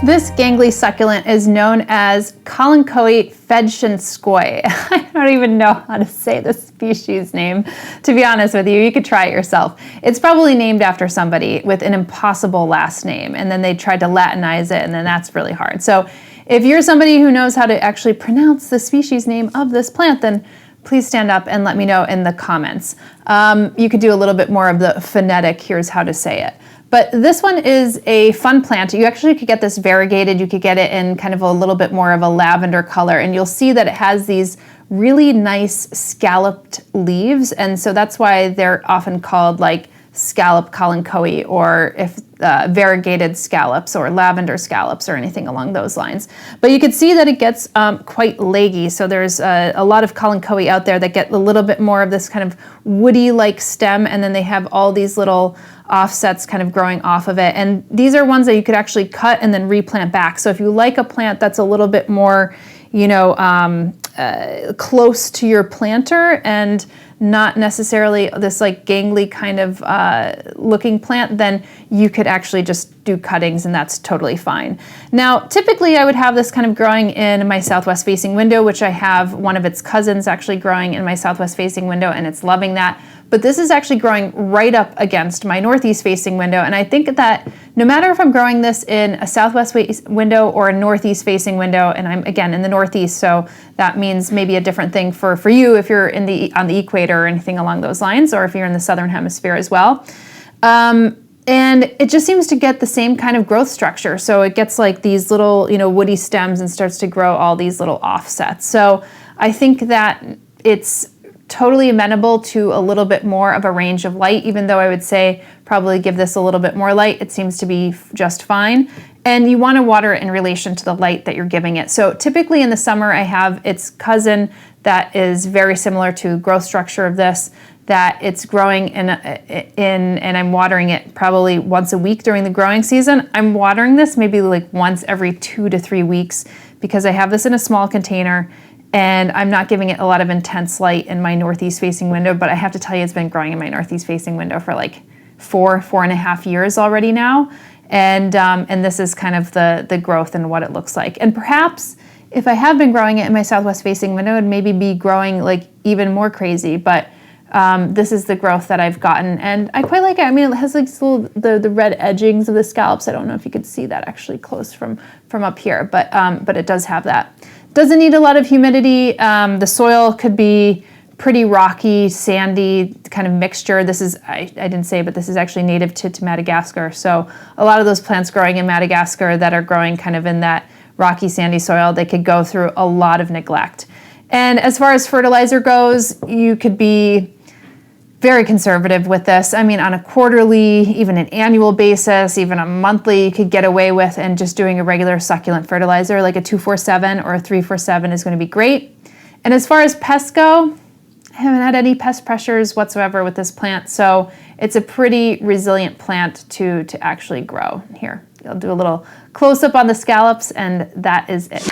This gangly succulent is known as Kalanchoe fedtschenkoi. I don't even know how to say the species name, to be honest with you. You could try it yourself. It's probably named after somebody with an impossible last name, and then they tried to Latinize it, and then that's really hard. So if you're somebody who knows how to actually pronounce the species name of this plant, then please stand up and let me know in the comments. You could do a little bit more of the phonetic, here's how to say it. But this one is a fun plant. You actually could get this variegated. You could get it in kind of a little bit more of a lavender color, and you'll see that it has these really nice scalloped leaves, and so that's why they're often called like scalloped kalanchoe, or if variegated scallops or lavender scallops or anything along those lines. But you can see that it gets quite leggy. So there's a lot of kalanchoe out there that get a little bit more of this kind of woody-like stem, and then they have all these little offsets kind of growing off of it. And these are ones that you could actually cut and then replant back. So if you like a plant that's a little bit more, you know, close to your planter and not necessarily this like gangly kind of looking plant, then you could actually just do cuttings, and that's totally fine. Now, typically I would have this kind of growing in my southwest facing window, which I have one of its cousins actually growing in my southwest facing window, and it's loving that. But this is actually growing right up against my northeast facing window, and I think that no matter if I'm growing this in a southwest window or a northeast facing window, and I'm again in the northeast, so that means maybe a different thing for you if you're on the equator or anything along those lines, or if you're in the southern hemisphere as well. And it just seems to get the same kind of growth structure. So it gets like these little, you know, woody stems and starts to grow all these little offsets. So I think that it's totally amenable to a little bit more of a range of light, even though I would say probably give this a little bit more light. It seems to be just fine. And you want to water it in relation to the light that you're giving it. So typically in the summer, I have its cousin that is very similar to growth structure of this, that it's growing in and I'm watering it probably once a week during the growing season. I'm watering this maybe like once every 2 to 3 weeks because I have this in a small container, and I'm not giving it a lot of intense light in my northeast facing window, but I have to tell you, it's been growing in my northeast facing window for like 4.5 years already now. And this is kind of the growth and what it looks like. And perhaps if I have been growing it in my southwest facing window, it'd maybe be growing like even more crazy, but this is the growth that I've gotten, and I quite like it. I mean, it has like little, the red edgings of the scallops. I don't know if you could see that actually close from up here, but it does have that. Doesn't need a lot of humidity. The soil could be pretty rocky, sandy kind of mixture. This is, I didn't say, but this is actually native to Madagascar. So a lot of those plants growing in Madagascar that are growing kind of in that rocky, sandy soil, they could go through a lot of neglect. And as far as fertilizer goes, you could be very conservative with this. I mean, on a quarterly, even an annual basis, even a monthly, you could get away with, and just doing a regular succulent fertilizer like a 247 or a 347 is going to be great. And as far as pests go, I haven't had any pest pressures whatsoever with this plant, so it's a pretty resilient plant to actually grow. Here, I'll do a little close up on the scallops, and that is it.